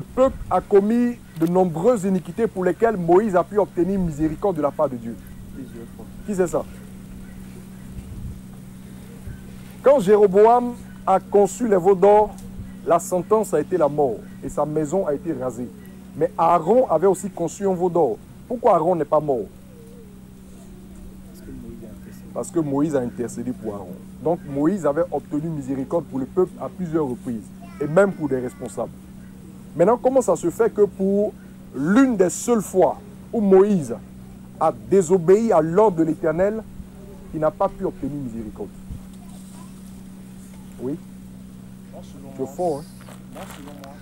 Le peuple a commis de nombreuses iniquités pour lesquelles Moïse a pu obtenir miséricorde de la part de Dieu. Qui c'est ça? Quand Jéroboam a conçu les veaux d'or, la sentence a été la mort et sa maison a été rasée. Mais Aaron avait aussi conçu un veau d'or. Pourquoi Aaron n'est pas mort? Parce que Moïse a intercédé pour Aaron. Donc Moïse avait obtenu miséricorde pour le peuple à plusieurs reprises, et même pour des responsables. Maintenant, comment ça se fait que pour l'une des seules fois où Moïse a désobéi à l'ordre de l'Éternel, il n'a pas pu obtenir miséricorde? Oui? Tu es fort, hein? Non, selon moi,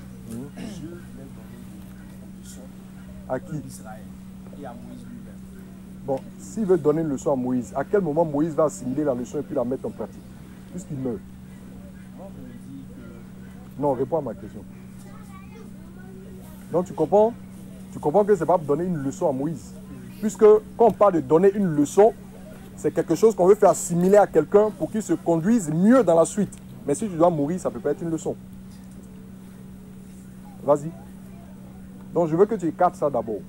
Dieu l'a donné une leçon à qui? Israël et à Moïse lui-même. Bon, s'il veut donner une leçon à Moïse, à quel moment Moïse va assimiler la leçon et puis la mettre en pratique? Puisqu'il meurt. Moi, je me dis que... Non, réponds à ma question. Donc tu comprends? Tu comprends que ce n'est pas donner une leçon à Moïse. Puisque quand on parle de donner une leçon, c'est quelque chose qu'on veut faire assimiler à quelqu'un pour qu'il se conduise mieux dans la suite. Mais si tu dois mourir, ça ne peut pas être une leçon. Vas-y. Donc je veux que tu écartes ça d'abord.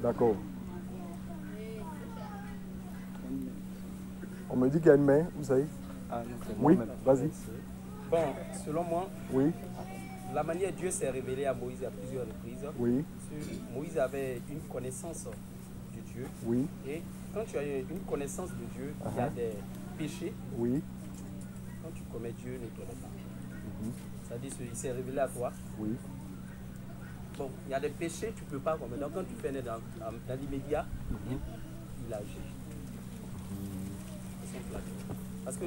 D'accord. On me dit qu'il y a une main, vous savez? Ah non, c'est Oui, moi-même. vas-y. Bon, selon moi, Oui, la manière Dieu s'est révélé à Moïse à plusieurs reprises, oui, Moïse avait une connaissance de Dieu. oui, Et quand tu as une connaissance de Dieu, il y a des péchés. oui, Quand tu commets, Dieu ne connaît pas. C'est-à-dire qu'il s'est révélé à toi. oui. Bon, il y a des péchés que tu ne peux pas commettre. Donc quand tu fais dans l'immédiat, il agit. Parce que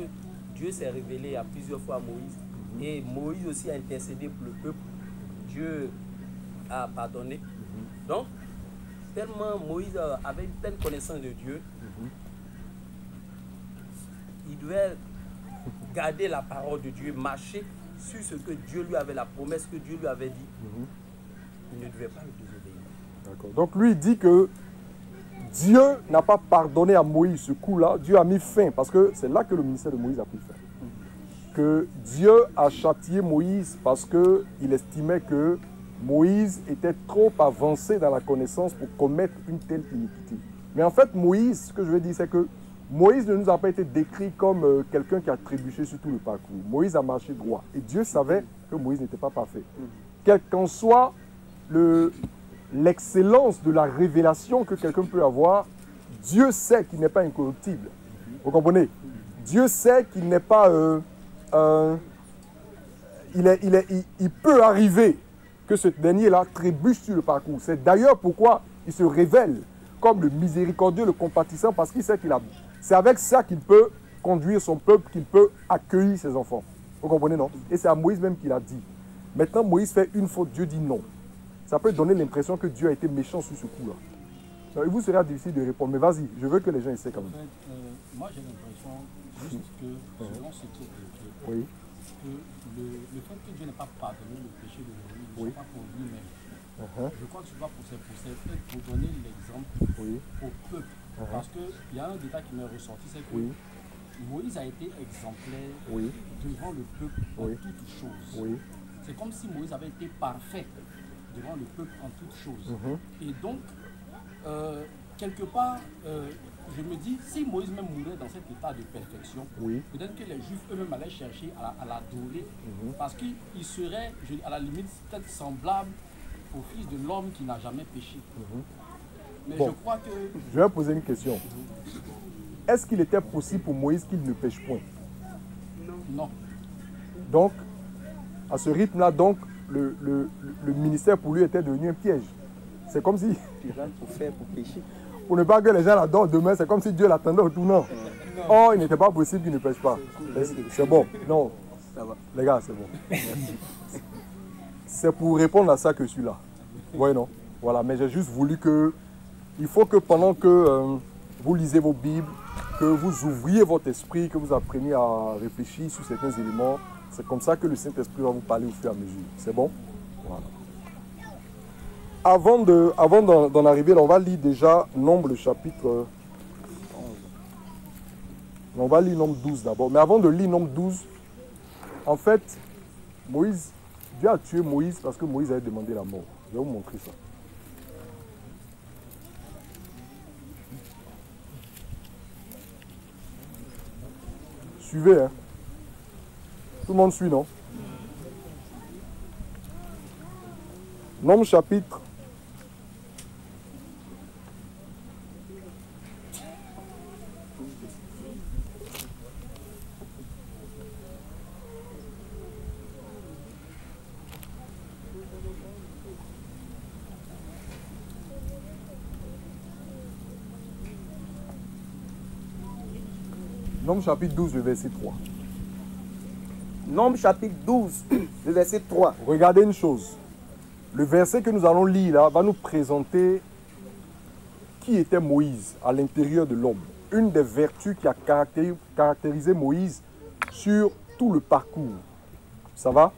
Dieu s'est révélé à plusieurs fois à Moïse. Et Moïse aussi a intercédé pour le peuple. Dieu a pardonné. Donc, tellement Moïse avait une pleine connaissance de Dieu, il devait garder la parole de Dieu, marcher sur ce que Dieu lui avait, la promesse que Dieu lui avait dit. Il ne devait pas le désobéir. D'accord. Donc lui il dit que Dieu n'a pas pardonné à Moïse ce coup-là. Dieu a mis fin, parce que c'est là que le ministère de Moïse a pris fin. Que Dieu a châtié Moïse parce qu'il estimait que Moïse était trop avancé dans la connaissance pour commettre une telle iniquité. Mais en fait, Moïse, ce que je veux dire, c'est que Moïse ne nous a pas été décrit comme quelqu'un qui a trébuché sur tout le parcours. Moïse a marché droit. Et Dieu savait que Moïse n'était pas parfait. Quel qu'en soit l'excellence de la révélation que quelqu'un peut avoir, Dieu sait qu'il n'est pas incorruptible. Vous comprenez? Dieu sait qu'il n'est pas... il peut arriver que ce dernier-là trébuche sur le parcours. C'est d'ailleurs pourquoi il se révèle comme le miséricordieux, le compatissant, parce qu'il sait qu'il a... C'est avec ça qu'il peut conduire son peuple, qu'il peut accueillir ses enfants. Vous comprenez, non? Et c'est à Moïse même qu'il a dit. Maintenant, Moïse fait une faute, Dieu dit non. Ça peut donner l'impression que Dieu a été méchant sur ce coup-là. Il vous sera difficile de répondre, mais vas-y, je veux que les gens essaient quand même. En fait, moi j'ai l'impression juste que, selon ce qui est écrit, Oui, que le fait que Dieu n'ait pas pardonné le péché de Moïse, ce Oui. n'est pas pour lui-même. uh-huh, Je crois que ce n'est pas pour pour donner l'exemple oui, au peuple. Parce qu'il y a un détail qui m'est ressorti, c'est que oui, Moïse a été exemplaire oui, devant le peuple en Oui. toutes choses. oui, C'est comme si Moïse avait été parfait devant le peuple en toutes choses. Et donc, quelque part, je me dis, si Moïse même mourait dans cet état de perfection, oui, peut-être que les Juifs eux-mêmes allaient chercher à l'adorer, parce qu'il serait, à la limite, peut-être semblable au Fils de l'homme qui n'a jamais péché. Mais Bon. je crois que... Je vais poser une question. Est-ce qu'il était possible pour Moïse qu'il ne pêche point? Non. Donc, à ce rythme-là, donc, le ministère pour lui était devenu un piège. C'est comme si, Pour faire, pour pécher. pour ne pas que les gens l'adorent demain, c'est comme si Dieu l'attendait au tournant. Oh, il n'était pas possible qu'il ne pêche pas. C'est bon. Non, Ça va. les gars, c'est bon. C'est pour répondre à ça que je suis là. Oui, non. Voilà, mais j'ai juste voulu que... Il faut que pendant que vous lisez vos Bibles, que vous ouvriez votre esprit, que vous appreniez à réfléchir sur certains éléments. C'est comme ça que le Saint-Esprit va vous parler au fur et à mesure. C'est bon? Voilà. Avant d'en arriver, là, on va lire déjà Nombre, le chapitre 11. On va lire Nombre 12 d'abord. Mais avant de lire Nombre 12, En fait, Dieu a tué Moïse parce que Moïse avait demandé la mort. Je vais vous montrer ça. Suivez, hein. Tout le monde suit, non? Nombre chapitre. Nombre chapitre 12, le verset 3. Nombre chapitre 12, le verset 3. Regardez une chose. Le verset que nous allons lire là va nous présenter qui était Moïse à l'intérieur de l'homme. Une des vertus qui a caractérisé Moïse sur tout le parcours. Ça va?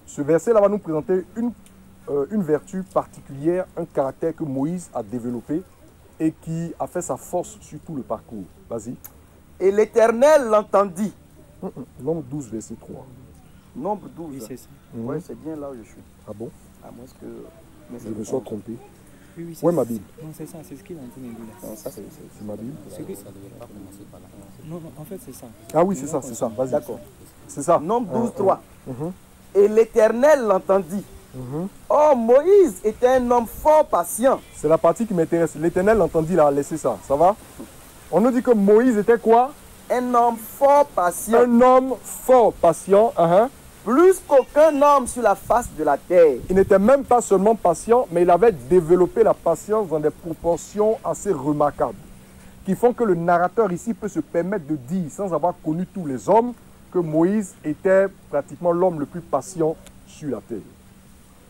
Ce verset-là va nous présenter une vertu particulière, un caractère que Moïse a développé et qui a fait sa force sur tout le parcours. Vas-y. Et l'Éternel l'entendit. Nombre 12, verset 3. Nombre 12. Oui, c'est ça. Oui, c'est bien là où je suis. Ah bon? À moins que... mais Je c'est me bon. sois trompé. Oui, oui, Où est ma Bible? Non, c'est ça, c'est ce qu'il est en train de dire là. Non, ça, c'est... C'est ma Bible? Ce que- Non, non, en fait, c'est ça. Ah oui, c'est ça, c'est ça. Vas-y. D'accord. C'est ça. Nombre 12, 3. Mhm. Et l'Éternel l'entendit. Oh, Moïse était un homme fort patient. C'est la partie qui m'intéresse. L'Éternel l'entendit là, laissez ça. Ça va? On nous dit que Moïse était quoi? Un homme fort patient. Un homme fort patient. Plus qu'aucun homme sur la face de la terre. Il n'était même pas seulement patient, mais il avait développé la patience dans des proportions assez remarquables, qui font que le narrateur ici peut se permettre de dire, sans avoir connu tous les hommes, que Moïse était pratiquement l'homme le plus patient sur la terre.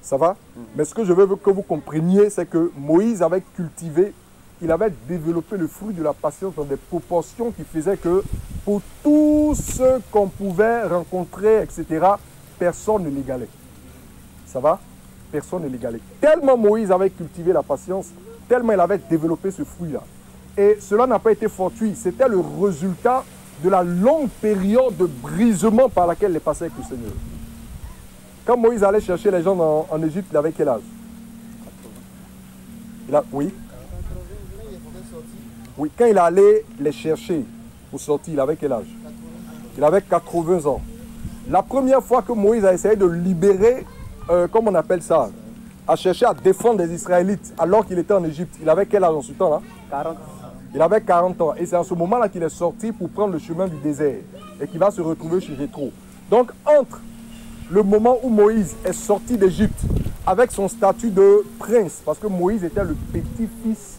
Ça va? Mais ce que je veux que vous compreniez, c'est que Moïse avait cultivé, il avait développé le fruit de la patience dans des proportions qui faisaient que pour tous ceux qu'on pouvait rencontrer, etc., personne ne l'égalait. Ça va? Personne ne l'égalait. Tellement Moïse avait cultivé la patience, tellement il avait développé ce fruit-là. Et cela n'a pas été fortuit, c'était le résultat de la longue période de brisement par laquelle il est passé avec le Seigneur. Quand Moïse allait chercher les gens en Égypte, il avait quel âge? Oui. Oui, quand il allait les chercher pour sortir, il avait quel âge? Il avait 80 ans. La première fois que Moïse a essayé de libérer, comment on appelle ça, a cherché à défendre les Israélites alors qu'il était en Égypte, il avait quel âge en ce temps-là? 40. Il avait 40 ans. Et c'est à ce moment-là qu'il est sorti pour prendre le chemin du désert et qu'il va se retrouver chez Jéthro. Donc, entre le moment où Moïse est sorti d'Égypte avec son statut de prince, parce que Moïse était le petit-fils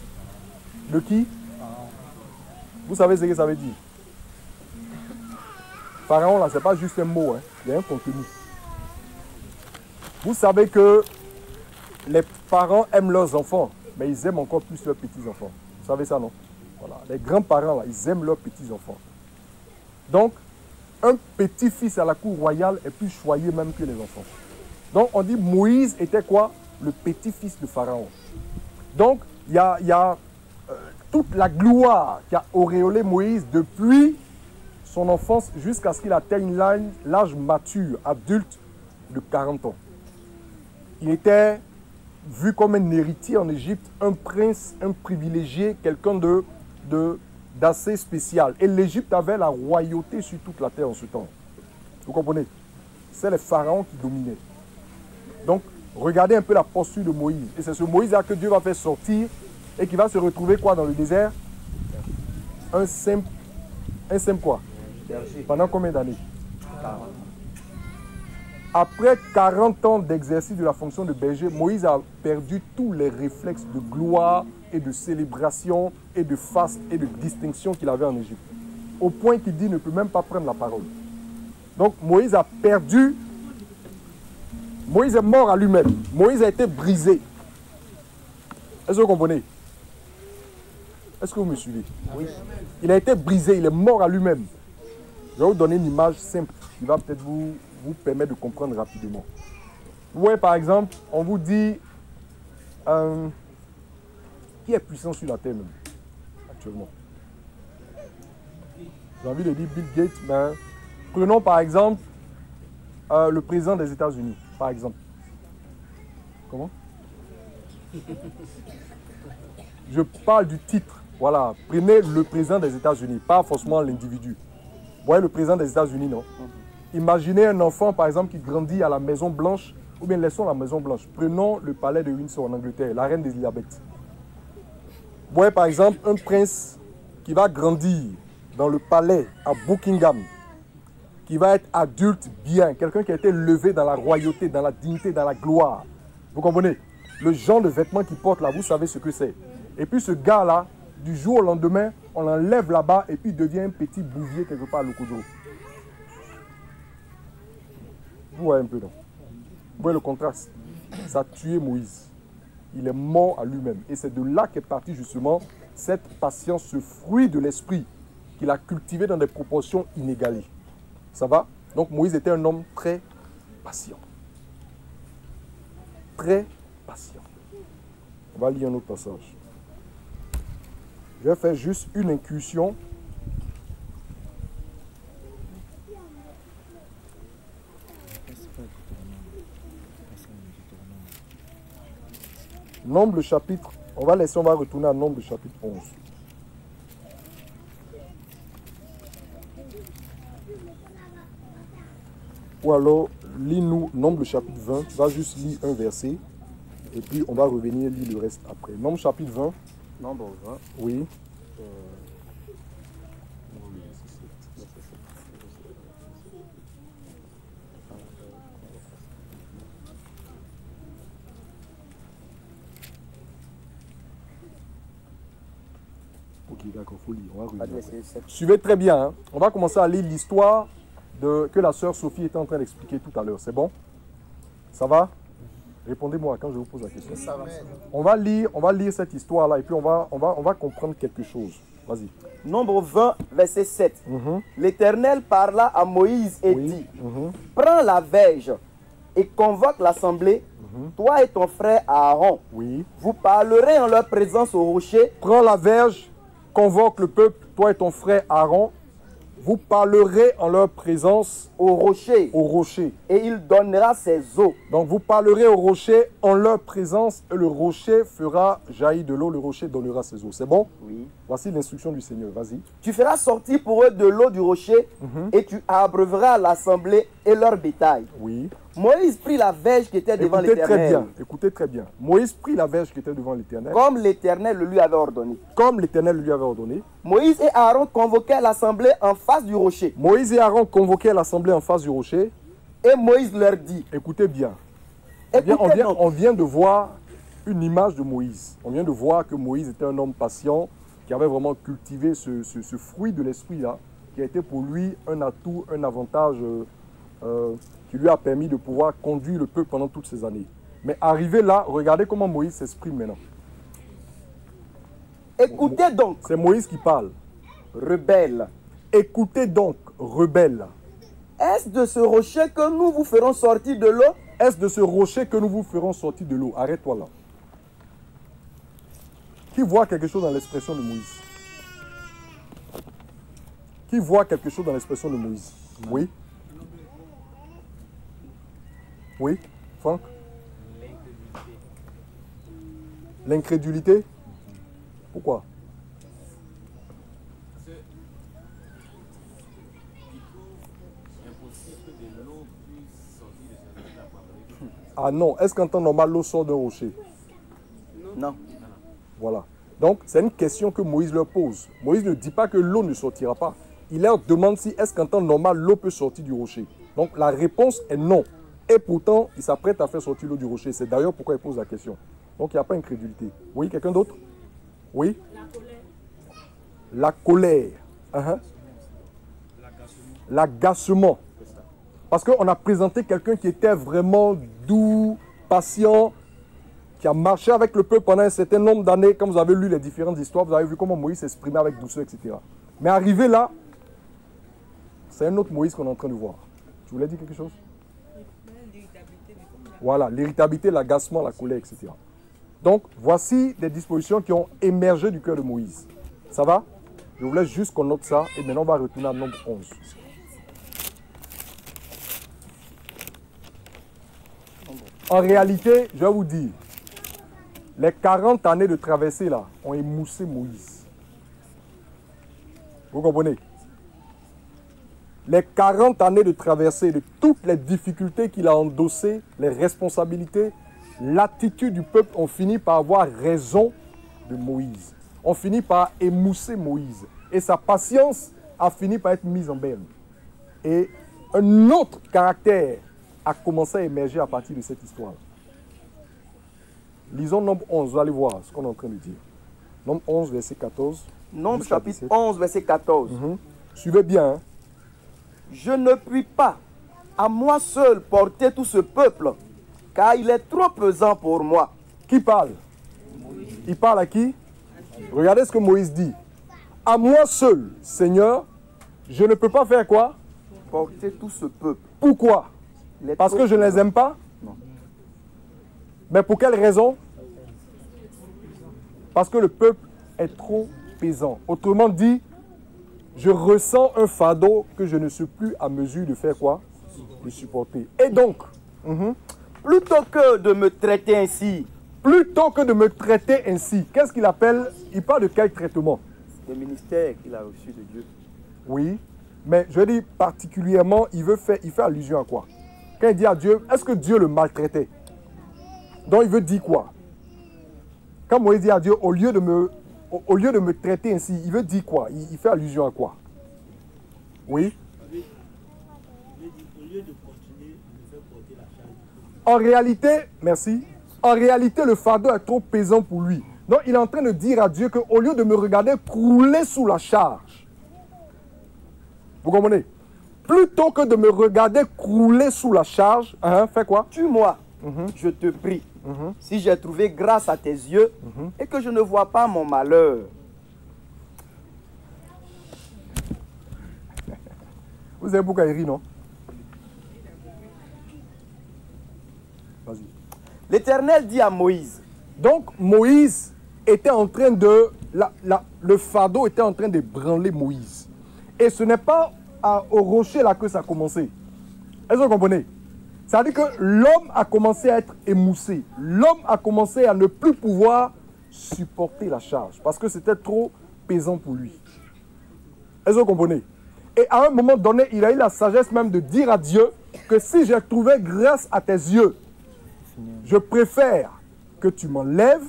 de qui? Vous savez ce que ça veut dire? Pharaon, là, ce n'est pas juste un mot, hein. Il y a un contenu. Vous savez que les parents aiment leurs enfants, mais ils aiment encore plus leurs petits-enfants. Vous savez ça, non? Voilà. Les grands-parents, là, ils aiment leurs petits-enfants. Donc, un petit-fils à la cour royale est plus choyé même que les enfants. Donc, on dit Moïse était quoi? Le petit-fils de Pharaon. Donc, il y a toute la gloire qui a auréolé Moïse depuis son enfance jusqu'à ce qu'il atteigne l'âge mature, adulte, de 40 ans. Il était vu comme un héritier en Égypte, un prince, un privilégié, quelqu'un d'assez spécial. Et l'Égypte avait la royauté sur toute la terre en ce temps. Vous comprenez? C'est les pharaons qui dominaient. Donc, regardez un peu la posture de Moïse. Et c'est ce Moïse-là que Dieu va faire sortir et qui va se retrouver quoi dans le désert? Un simple quoi? Berger. Pendant combien d'années? Après 40 ans d'exercice de la fonction de berger, Moïse a perdu tous les réflexes de gloire et de célébration et de faste et de distinction qu'il avait en Égypte. Au point qu'il dit ne peut même pas prendre la parole. Donc Moïse a perdu. Moïse est mort à lui-même. Moïse a été brisé. Est-ce que vous comprenez? Est-ce que vous me suivez? Oui. Il a été brisé, il est mort à lui-même. Je vais vous donner une image simple qui va peut-être vous permettre de comprendre rapidement. Vous voyez par exemple, on vous dit qui est puissant sur la terre même, actuellement. J'ai envie de dire Bill Gates, mais prenons par exemple le président des États-Unis, par exemple. Comment? Je parle du titre. Voilà, prenez le président des États-Unis, pas forcément l'individu. Vous voyez le président des États-Unis, non? Imaginez un enfant, par exemple, qui grandit à la Maison Blanche, ou bien laissons la Maison Blanche. Prenons le palais de Windsor en Angleterre, la reine d'Élisabeth. Vous voyez, par exemple, un prince qui va grandir dans le palais à Buckingham, qui va être adulte bien, quelqu'un qui a été levé dans la royauté, dans la dignité, dans la gloire. Vous comprenez? Le genre de vêtements qu'il porte là, vous savez ce que c'est. Et puis ce gars-là, du jour au lendemain, on l'enlève là-bas et puis il devient un petit bouvier quelque part à Lokojo. Vous voyez un peu, non? Vous voyez le contraste? Ça a tué Moïse. Il est mort à lui-même. Et c'est de là qu'est partie justement cette patience, ce fruit de l'esprit qu'il a cultivé dans des proportions inégalées. Ça va? Donc Moïse était un homme très patient. Très patient. On va lire un autre passage. Je vais faire juste une incursion. Nombre chapitre, on va retourner à Nombre chapitre 11. Ou alors, lis-nous Nombre chapitre 20, tu vas juste lire un verset, et puis on va revenir lire le reste après. Nombre chapitre 20. Nombre 20. Oui. Ok, d'accord, il faut lire. On va revenir après. Suivez très bien. Hein. On va commencer à lire l'histoire que la sœur Sophie était en train d'expliquer tout à l'heure. C'est bon? Ça va? Répondez-moi quand je vous pose la question. Ça va. On va lire cette histoire-là et puis on va comprendre quelque chose. Vas-y. Nombre 20, verset 7. L'Éternel parla à Moïse et dit, prends la verge et convoque l'assemblée, toi et ton frère Aaron. Oui. Vous parlerez en leur présence au rocher. Prends la verge, convoque le peuple, toi et ton frère Aaron. Vous parlerez en leur présence au rocher. Au rocher. Et il donnera ses eaux. Donc vous parlerez au rocher en leur présence et le rocher fera jaillir de l'eau, le rocher donnera ses eaux. C'est bon? Oui. Voici l'instruction du Seigneur, vas-y. Tu feras sortir pour eux de l'eau du rocher et tu abreuveras l'assemblée et leur bétail. Oui. Moïse prit la verge qui était devant l'Éternel. Écoutez très bien. Moïse prit la verge qui était devant l'Éternel. Comme l'Éternel le lui avait ordonné. Comme l'Éternel lui avait ordonné. Moïse et Aaron convoquaient l'assemblée en face du rocher. Moïse et Aaron convoquaient l'assemblée en face du rocher. Et Moïse leur dit. Écoutez bien. On vient de voir une image de Moïse. On vient de voir que Moïse était un homme patient, qui avait vraiment cultivé ce fruit de l'esprit là, qui a été pour lui un atout, un avantage qui lui a permis de pouvoir conduire le peuple pendant toutes ces années. Mais arrivé là, regardez comment Moïse s'exprime maintenant. Écoutez donc. C'est Moïse qui parle. Rebelle. Écoutez donc, rebelle. Est-ce de ce rocher que nous vous ferons sortir de l'eau? Est-ce de ce rocher que nous vous ferons sortir de l'eau? Arrête-toi là. Qui voit quelque chose dans l'expression de Moïse? Qui voit quelque chose dans l'expression de Moïse? Oui? Oui? Franck? L'incrédulité. Pourquoi? Ah non, est-ce qu'en temps normal, l'eau sort d'un rocher? Non. Voilà. Donc, c'est une question que Moïse leur pose. Moïse ne dit pas que l'eau ne sortira pas. Il leur demande si est-ce qu'en temps normal, l'eau peut sortir du rocher. Donc, la réponse est non. Et pourtant, il s'apprête à faire sortir l'eau du rocher. C'est d'ailleurs pourquoi il pose la question. Donc, il n'y a pas d'incrédulité. Oui, quelqu'un d'autre? Oui? La colère. L'agacement. Parce qu'on a présenté quelqu'un qui était vraiment doux, patient, qui a marché avec le peuple pendant un certain nombre d'années. Quand vous avez lu les différentes histoires, vous avez vu comment Moïse s'exprimait avec douceur, etc. Mais arrivé là, c'est un autre Moïse qu'on est en train de voir. Tu voulais dire quelque chose? Voilà, l'irritabilité, l'agacement, la colère, etc. Donc, voici des dispositions qui ont émergé du cœur de Moïse. Ça va? Je voulais juste qu'on note ça et maintenant on va retourner à Nombre 11. En réalité, je vais vous dire, les 40 années de traversée là ont émoussé Moïse. Vous comprenez? Les 40 années de traversée, de toutes les difficultés qu'il a endossées, les responsabilités, l'attitude du peuple ont fini par avoir raison de Moïse. On finit par émousser Moïse. Et sa patience a fini par être mise en berne. Et un autre caractère a commencé à émerger à partir de cette histoire. Lisons Nombre 11, vous allez voir ce qu'on est en train de dire. Nombre 11, verset 14. Nombre jusqu'à chapitre 17. 11, verset 14. Suivez bien. Hein. Je ne puis pas à moi seul porter tout ce peuple, car il est trop pesant pour moi. Qui parle? Il parle à qui? Regardez ce que Moïse dit. À moi seul, Seigneur, je ne peux pas faire quoi? Porter tout ce peuple. Pourquoi? Il est Parce trop que je ne les pesant. aime pas? Non. Mais pour quelle raison? Parce que le peuple est trop pesant. Autrement dit, je ressens un fardeau que je ne suis plus à mesure de faire quoi? De supporter. Et donc, Plutôt que de me traiter ainsi, plutôt que de me traiter ainsi, qu'est-ce qu'il appelle? Il parle de quel traitement? le ministère qu'il a reçu de Dieu. Oui, mais je dis particulièrement, il fait allusion à quoi? Quand il dit à Dieu, est-ce que Dieu le maltraitait? Donc il veut dire quoi? Quand Moïse dit à Dieu, au lieu de me traiter ainsi, il veut dire quoi? Il fait allusion à quoi? Oui? En réalité, merci, en réalité le fardeau est trop pesant pour lui. Donc il est en train de dire à Dieu qu'au lieu de me regarder crouler sous la charge, vous comprenez? Plutôt que de me regarder crouler sous la charge, fais quoi? Tue-moi, je te prie, si j'ai trouvé grâce à tes yeux et que je ne vois pas mon malheur. Vous savez pourquoi il rit, non? Vas-y. L'Éternel dit à Moïse, Donc Moïse était en train de... le fardeau était en train de branler Moïse. Et ce n'est pas au rocher là que ça a commencé. Est-ce que vous comprenez? Ça veut dire que l'homme a commencé à être émoussé. L'homme a commencé à ne plus pouvoir supporter la charge. Parce que c'était trop pesant pour lui. Est-ce que vous comprenez? Et à un moment donné, il a eu la sagesse même de dire à Dieu que si j'ai trouvé grâce à tes yeux, je préfère que tu m'enlèves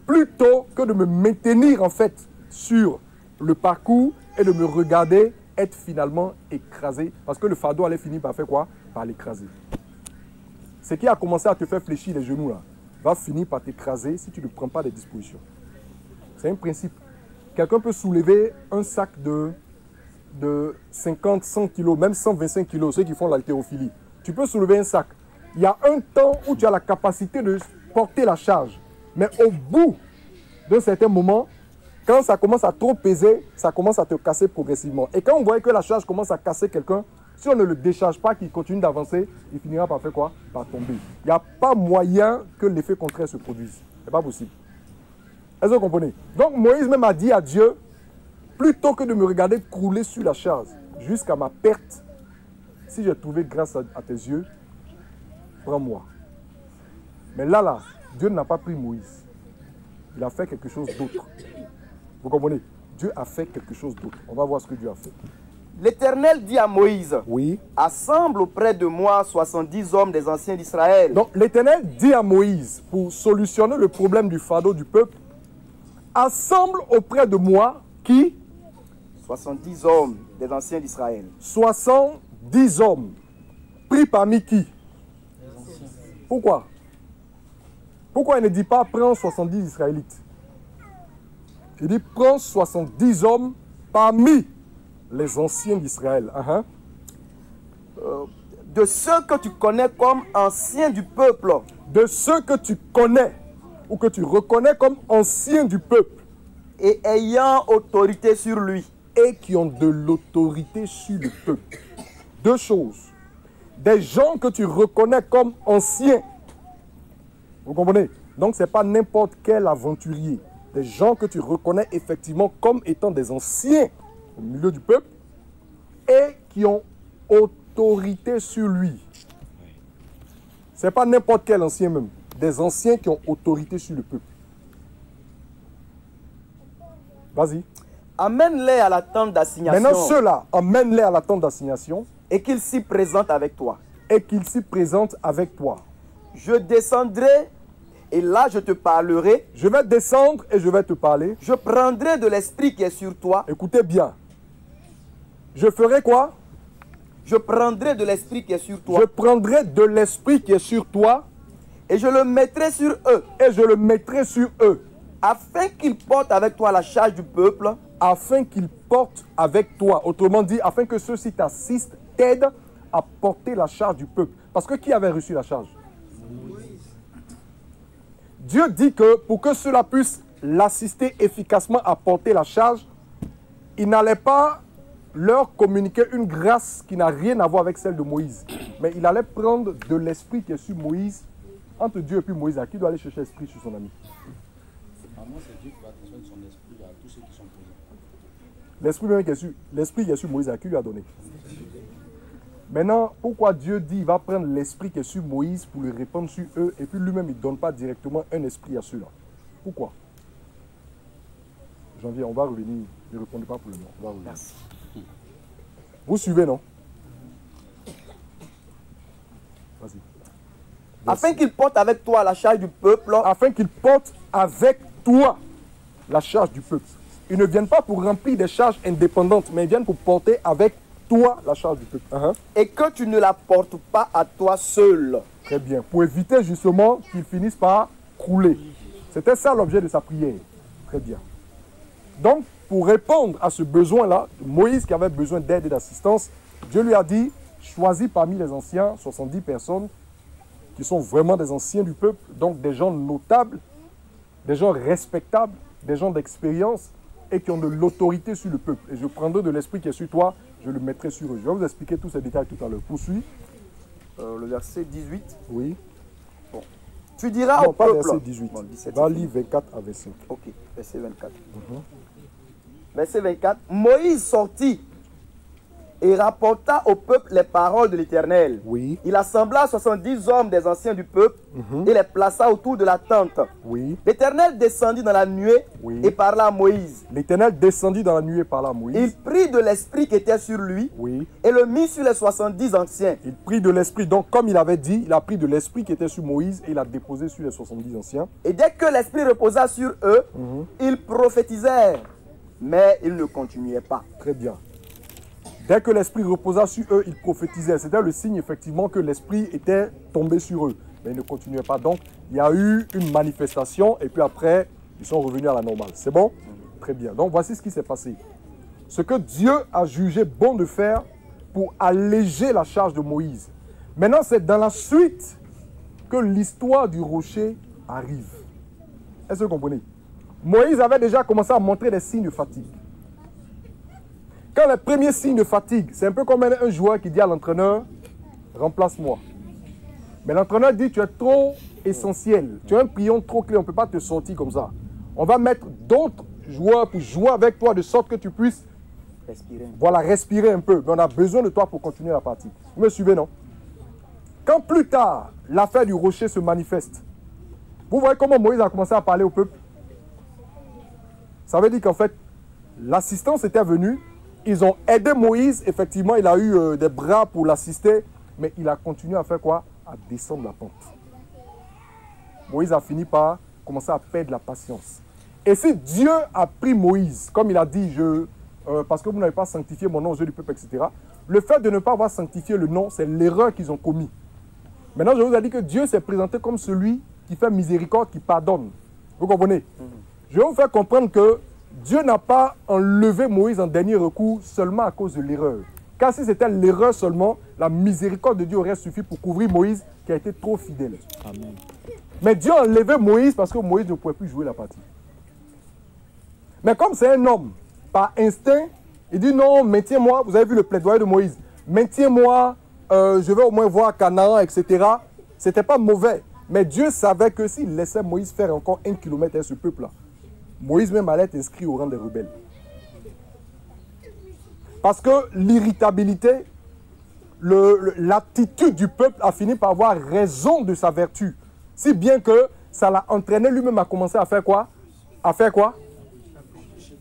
plutôt que de me maintenir en fait sur le parcours et de me regarder être finalement écrasé. Parce que le fardeau allait finir par faire quoi? Par l'écraser. Ce qui a commencé à te faire fléchir les genoux là, va finir par t'écraser si tu ne prends pas des dispositions. C'est un principe. Quelqu'un peut soulever un sac de 50, 100 kilos, même 125 kilos, ceux qui font l'haltérophilie. Tu peux soulever un sac. Il y a un temps où tu as la capacité de porter la charge. Mais au bout d'un certain moment, quand ça commence à trop peser, ça commence à te casser progressivement. Et quand on voit que la charge commence à casser quelqu'un, si on ne le décharge pas, qu'il continue d'avancer, il finira par faire quoi? Par tomber. Il n'y a pas moyen que l'effet contraire se produise. Ce n'est pas possible. Est-ce que vous comprenez? Donc Moïse même a dit à Dieu, plutôt que de me regarder crouler sur la charge jusqu'à ma perte, si j'ai trouvé grâce à tes yeux, prends-moi. Mais là, Dieu n'a pas pris Moïse. Il a fait quelque chose d'autre. Vous comprenez? Dieu a fait quelque chose d'autre. On va voir ce que Dieu a fait. l'Éternel dit à Moïse, Oui. assemble auprès de moi 70 hommes des anciens d'Israël. Donc l'Éternel dit à Moïse, pour solutionner le problème du fardeau du peuple, assemble auprès de moi qui? 70 hommes des anciens d'Israël. 70 hommes. Pris parmi qui? Pourquoi? Pourquoi il ne dit pas prends 70 Israélites? Il dit prends 70 hommes parmi les anciens d'Israël. De ceux que tu connais comme anciens du peuple, De ceux que tu connais ou que tu reconnais comme anciens du peuple et ayant autorité sur lui. et qui ont de l'autorité sur le peuple. Deux choses. Des gens que tu reconnais comme anciens. Vous comprenez? Donc, ce n'est pas n'importe quel aventurier. Des gens que tu reconnais effectivement comme étant des anciens au milieu du peuple et qui ont autorité sur lui. Ce n'est pas n'importe quel ancien même. Des anciens qui ont autorité sur le peuple. Vas-y. Amène-les à la tente d'assignation. Maintenant, ceux-là, emmène-les à la tente d'assignation. Et qu'ils s'y présentent avec toi. Et qu'ils s'y présentent avec toi. Je descendrai et là je te parlerai. Je vais descendre et je vais te parler. Je prendrai de l'esprit qui est sur toi. Écoutez bien. Je ferai quoi? Je prendrai de l'esprit qui est sur toi. Je prendrai de l'esprit qui est sur toi. Et je le mettrai sur eux. Et je le mettrai sur eux. Afin qu'ils portent avec toi la charge du peuple. Afin qu'ils portent avec toi. Autrement dit, afin que ceux-ci t'assistent, t'aident à porter la charge du peuple. Parce que qui avait reçu la charge? Dieu dit que pour que cela puisse l'assister efficacement à porter la charge, il n'allait pas leur communiquer une grâce qui n'a rien à voir avec celle de Moïse. Mais il allait prendre de l'esprit qui est sur Moïse, entre Dieu et puis Moïse, à qui doit aller chercher l'esprit sur son ami. Normalement, c'est Dieu qui va transmettre son esprit à tous ceux qui sont présents. L'esprit qui est sur Moïse, à qui lui a donné? Maintenant, pourquoi Dieu dit qu'il va prendre l'esprit qui est sur Moïse pour le répandre sur eux et puis lui-même il ne donne pas directement un esprit à ceux-là? Pourquoi? Janvier, on va revenir. Ne répondez pas pour le moment. On va revenir. Merci. Vous suivez, non? Vas-y. Afin qu'ils portent avec toi la charge du peuple. Afin qu'ils portent avec toi la charge du peuple. Ils ne viennent pas pour remplir des charges indépendantes, mais ils viennent pour porter avec toi la charge du peuple. Et que tu ne la portes pas à toi seul. Très bien. Pour éviter justement qu'ils finissent par crouler. C'était ça l'objet de sa prière. Très bien. Donc, pour répondre à ce besoin-là, Moïse qui avait besoin d'aide et d'assistance, Dieu lui a dit, choisis parmi les anciens 70 personnes qui sont vraiment des anciens du peuple, donc des gens notables, des gens respectables, des gens d'expérience et qui ont de l'autorité sur le peuple. Et je prendrai de l'esprit qui est sur toi, je le mettrai sur eux. Je vais vous expliquer tous ces détails tout à l'heure. Poursuis. Le verset 18. Oui. Bon. Tu diras Non, au pas peuple. verset 18. Bon, 17, va lire 24 à 25. Ok, verset 24. Verset 24. Moïse sortit et rapporta au peuple les paroles de l'Éternel. Oui. Il assembla 70 hommes des anciens du peuple et les plaça autour de la tente. Oui. L'Éternel descendit dans la nuée et parla à Moïse. L'Éternel descendit dans la nuée par la Moïse. Il prit de l'esprit qui était sur lui Oui. et le mit sur les 70 anciens. Il prit de l'esprit. Donc, comme il avait dit, il a pris de l'esprit qui était sur Moïse et il l'a déposé sur les 70 anciens. Et dès que l'esprit reposa sur eux, ils prophétisèrent, mais ils ne continuaient pas. Très bien. Dès que l'esprit reposa sur eux, ils prophétisaient. C'était le signe, effectivement, que l'esprit était tombé sur eux. Mais ils ne continuaient pas. Donc, il y a eu une manifestation et puis après, ils sont revenus à la normale. C'est bon? Très bien. Donc, voici ce qui s'est passé. Ce que Dieu a jugé bon de faire pour alléger la charge de Moïse. Maintenant, c'est dans la suite que l'histoire du rocher arrive. Est-ce que vous comprenez? Moïse avait déjà commencé à montrer des signes de fatigue. Quand les premiers signes de fatigue, c'est un peu comme un joueur qui dit à l'entraîneur, remplace-moi. Mais l'entraîneur dit, tu es trop essentiel, tu es un pion trop clé, on ne peut pas te sortir comme ça. On va mettre d'autres joueurs pour jouer avec toi de sorte que tu puisses respirer un peu. Mais on a besoin de toi pour continuer la partie. Vous me suivez, non? Quand plus tard, l'affaire du rocher se manifeste, vous voyez comment Moïse a commencé à parler au peuple? Ça veut dire qu'en fait, l'assistance était venue. Ils ont aidé Moïse, effectivement, il a eu des bras pour l'assister, mais il a continué à faire quoi? À descendre la pente. Moïse a fini par commencer à perdre la patience. Et si Dieu a pris Moïse, comme il a dit, parce que vous n'avez pas sanctifié mon nom aux yeux du peuple, etc., le fait de ne pas avoir sanctifié le nom, c'est l'erreur qu'ils ont commis. Maintenant, je vous ai dit que Dieu s'est présenté comme celui qui fait miséricorde, qui pardonne. Vous comprenez? Je vais vous faire comprendre que Dieu n'a pas enlevé Moïse en dernier recours seulement à cause de l'erreur. Car si c'était l'erreur seulement, la miséricorde de Dieu aurait suffi pour couvrir Moïse qui a été trop fidèle. Amen. Mais Dieu a enlevé Moïse parce que Moïse ne pouvait plus jouer la partie. Mais comme c'est un homme, par instinct, il dit non, maintiens-moi, vous avez vu le plaidoyer de Moïse, maintiens-moi, je vais au moins voir Canaan, etc. C'était pas mauvais. Mais Dieu savait que s'il laissait Moïse faire encore 1 kilomètre à ce peuple-là, Moïse même allait être inscrit au rang des rebelles. Parce que l'irritabilité, l'attitude du peuple a fini par avoir raison de sa vertu. Si bien que ça l'a entraîné lui-même à commencer à faire quoi? À faire quoi?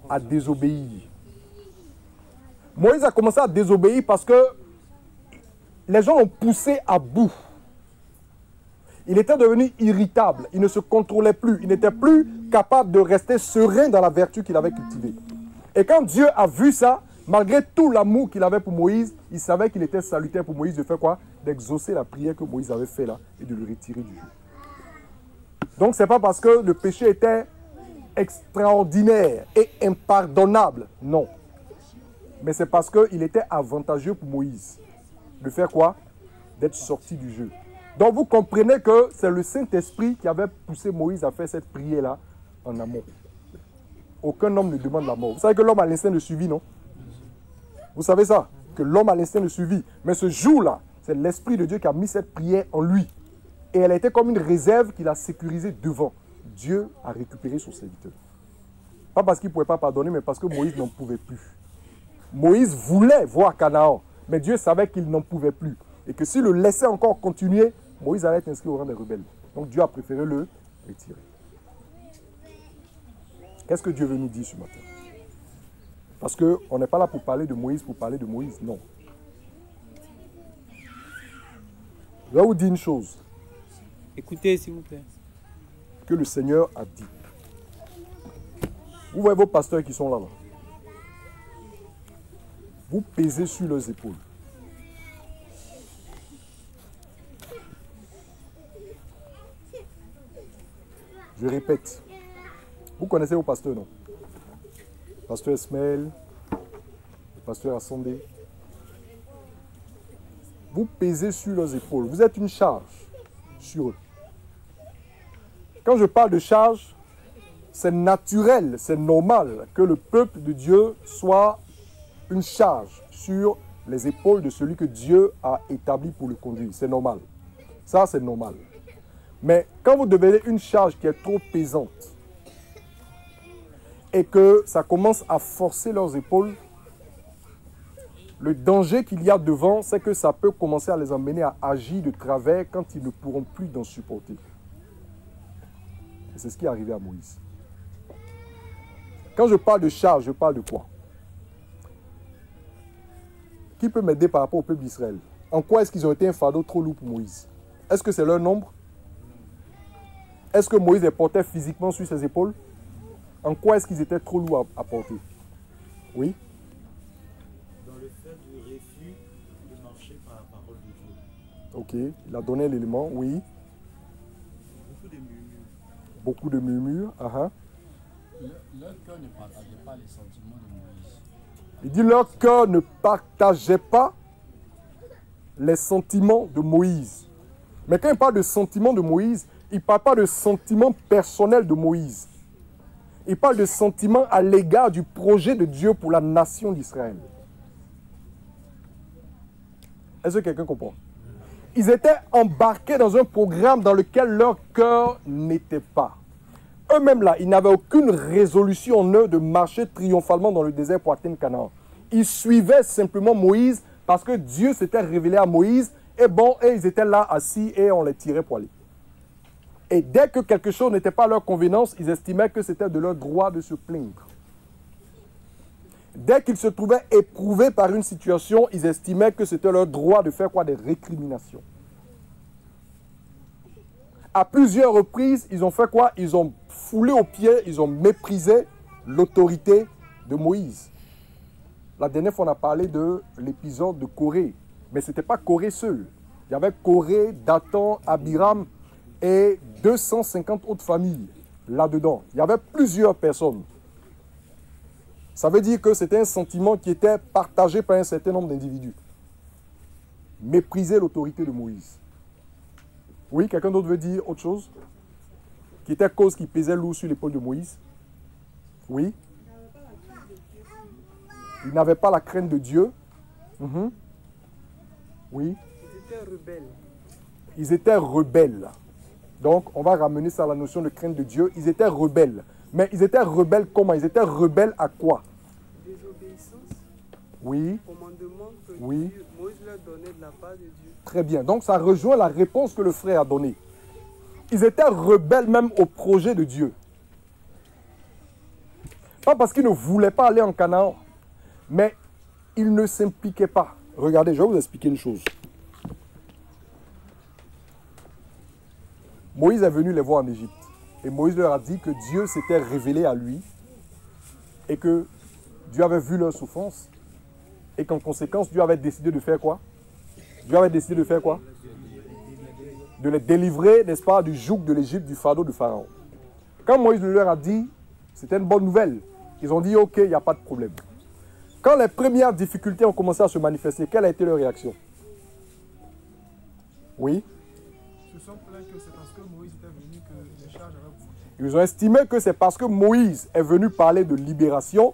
À désobéir. Moïse a commencé à désobéir parce que les gens l'ont poussé à bout. Il était devenu irritable, il ne se contrôlait plus, il n'était plus capable de rester serein dans la vertu qu'il avait cultivée. Et quand Dieu a vu ça, malgré tout l'amour qu'il avait pour Moïse, il savait qu'il était salutaire pour Moïse de faire quoi? D'exaucer la prière que Moïse avait fait là et de le retirer du jeu. Donc ce n'est pas parce que le péché était extraordinaire et impardonnable, non. Mais c'est parce qu'il était avantageux pour Moïse de faire quoi? D'être sorti du jeu. Donc vous comprenez que c'est le Saint-Esprit qui avait poussé Moïse à faire cette prière-là en amont. Aucun homme ne demande la mort. Vous savez que l'homme a l'instinct de suivi, non? Vous savez ça? Que l'homme a l'instinct de suivi. Mais ce jour-là, c'est l'Esprit de Dieu qui a mis cette prière en lui. Et elle a été comme une réserve qu'il a sécurisée devant. Dieu a récupéré son serviteur. Pas parce qu'il ne pouvait pas pardonner, mais parce que Moïse n'en pouvait plus. Moïse voulait voir Canaan, mais Dieu savait qu'il n'en pouvait plus. Et que s'il le laissait encore continuer, Moïse allait être inscrit au rang des rebelles. Donc Dieu a préféré le retirer. Qu'est-ce que Dieu veut nous dire ce matin? Parce qu'on n'est pas là pour parler de Moïse, non. Je vais vous dire une chose. Écoutez, s'il vous plaît. Que le Seigneur a dit. Vous voyez vos pasteurs qui sont là. Vous pesez sur leurs épaules. Je répète. Vous connaissez vos pasteurs, non? Pasteur Esmaël, pasteur Assandé. Vous pesez sur leurs épaules. Vous êtes une charge sur eux. Quand je parle de charge, c'est naturel, c'est normal que le peuple de Dieu soit une charge sur les épaules de celui que Dieu a établi pour le conduire. C'est normal. Ça, c'est normal. Mais quand vous devenez une charge qui est trop pesante et que ça commence à forcer leurs épaules, le danger qu'il y a devant, c'est que ça peut commencer à les emmener à agir de travers quand ils ne pourront plus d'en supporter. Et c'est ce qui est arrivé à Moïse. Quand je parle de charge, je parle de quoi? Qui peut m'aider par rapport au peuple d'Israël? En quoi est-ce qu'ils ont été un fardeau trop lourd pour Moïse? Est-ce que c'est leur nombre? Est-ce que Moïse les portait physiquement sur ses épaules? En quoi est-ce qu'ils étaient trop lourds à porter? Oui? Dans le fait du refus de marcher par la parole de Dieu. Ok, il a donné l'élément, oui. Beaucoup de murmures. Beaucoup de murmures. Leur cœur ne partageait pas les sentiments de Moïse. Il dit leur cœur ne partageait pas les sentiments de Moïse. Mais quand il parle de sentiments de Moïse, il ne parle pas de sentiments personnels de Moïse. Il parle de sentiments à l'égard du projet de Dieu pour la nation d'Israël. Est-ce que quelqu'un comprend? Ils étaient embarqués dans un programme dans lequel leur cœur n'était pas. Eux-mêmes là, ils n'avaient aucune résolution en eux de marcher triomphalement dans le désert pour atteindre Canaan. Ils suivaient simplement Moïse parce que Dieu s'était révélé à Moïse et ils étaient là assis et on les tirait pour aller. Et dès que quelque chose n'était pas à leur convenance, ils estimaient que c'était de leur droit de se plaindre. Dès qu'ils se trouvaient éprouvés par une situation, ils estimaient que c'était leur droit de faire quoi? Des récriminations. À plusieurs reprises, ils ont fait quoi? Ils ont foulé aux pieds, ils ont méprisé l'autorité de Moïse. La dernière fois, on a parlé de l'épisode de Corée. Mais ce n'était pas Corée seul. Il y avait Corée, Dathan, Abiram et 250 autres familles là-dedans. Il y avait plusieurs personnes. Ça veut dire que c'était un sentiment qui était partagé par un certain nombre d'individus. Mépriser l'autorité de Moïse. Oui, quelqu'un d'autre veut dire autre chose? Qui était cause qui pesait lourd sur l'épaule de Moïse? Oui? Il n'avait pas la crainte de Dieu. Oui? Ils étaient rebelles. Ils étaient rebelles. Donc, on va ramener ça à la notion de crainte de Dieu. Ils étaient rebelles. Mais ils étaient rebelles comment? Ils étaient rebelles à quoi? Désobéissance. Oui. Commandement que Oui. Moïse leur donnait de la part de Dieu. Très bien. Donc ça rejoint la réponse que le frère a donnée. Ils étaient rebelles même au projet de Dieu. Pas parce qu'ils ne voulaient pas aller en Canaan, mais ils ne s'impliquaient pas. Regardez, je vais vous expliquer une chose. Moïse est venu les voir en Égypte. Et Moïse leur a dit que Dieu s'était révélé à lui et que Dieu avait vu leur souffrance et qu'en conséquence, Dieu avait décidé de faire quoi? Dieu avait décidé de faire quoi? De les délivrer, n'est-ce pas, du joug de l'Égypte, du fardeau de Pharaon. Quand Moïse leur a dit, c'était une bonne nouvelle. Ils ont dit, ok, il n'y a pas de problème. Quand les premières difficultés ont commencé à se manifester, quelle a été leur réaction? Oui? Ils se sont plaints que c'est parce que Moïse était venu que les charges avaient bougé. Ils ont estimé que c'est parce que Moïse est venu parler de libération